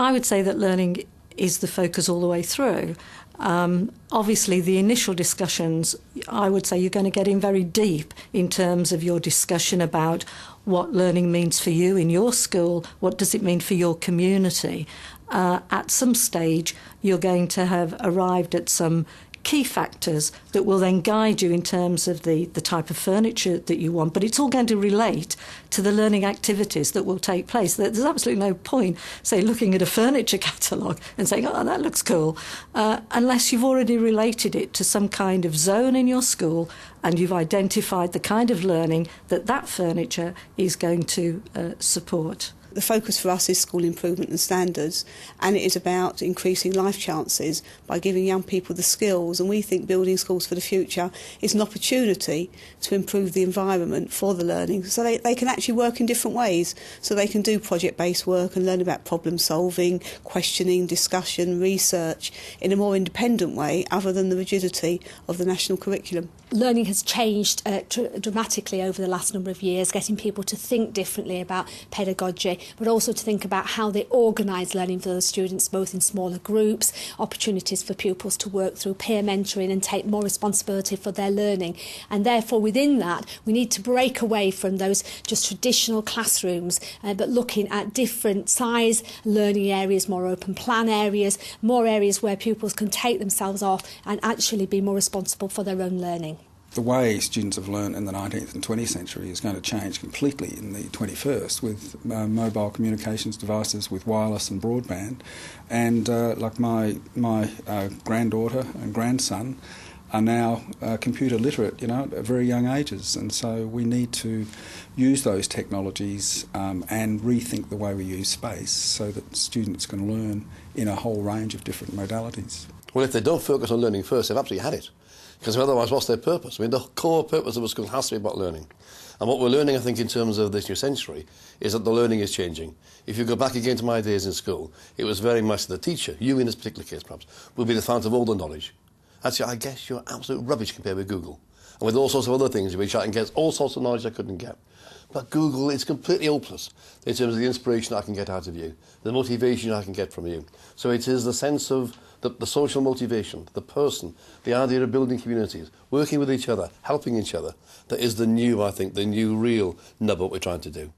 I would say that learning is the focus all the way through. Obviously, the initial discussions, I would say you're going to get in very deep in terms of your discussion about what learning means for you in your school, what does it mean for your community. At some stage, you're going to have arrived at some key factors that will then guide you in terms of the type of furniture that you want, but it's all going to relate to the learning activities that will take place. There's absolutely no point, say, looking at a furniture catalogue and saying, oh, that looks cool, unless you've already related it to some kind of zone in your school and you've identified the kind of learning that that furniture is going to support. The focus for us is school improvement and standards, and it is about increasing life chances by giving young people the skills, and we think building schools for the future is an opportunity to improve the environment for the learning so they can actually work in different ways, so they can do project-based work and learn about problem solving, questioning, discussion, research in a more independent way other than the rigidity of the national curriculum. Learning has changed dramatically over the last number of years, getting people to think differently about pedagogy, but also to think about how they organise learning for those students, both in smaller groups, opportunities for pupils to work through peer mentoring and take more responsibility for their learning. And therefore, within that, we need to break away from those just traditional classrooms, but looking at different size learning areas, more open plan areas, more areas where pupils can take themselves off and actually be more responsible for their own learning. The way students have learned in the 19th and 20th century is going to change completely in the 21st with mobile communications devices, with wireless and broadband. And like my granddaughter and grandson are now computer literate, at very young ages. And so we need to use those technologies and rethink the way we use space so that students can learn in a whole range of different modalities. Well, if they don't focus on learning first, they've absolutely had it. Because otherwise, what's their purpose? I mean, the core purpose of a school has to be about learning. And what we're learning, I think, in terms of this new century, is that the learning is changing. If you go back again to my days in school, it was very much the teacher, you in this particular case perhaps, will be the fount of all the knowledge. Actually, I guess you're absolute rubbish compared with Google. And with all sorts of other things, which I can get all sorts of knowledge I couldn't get. But Google is completely hopeless in terms of the inspiration I can get out of you, the motivation I can get from you. So it is the sense of the social motivation, the person, the idea of building communities, working with each other, helping each other, that is the new, I think, the new real nub of what we're trying to do.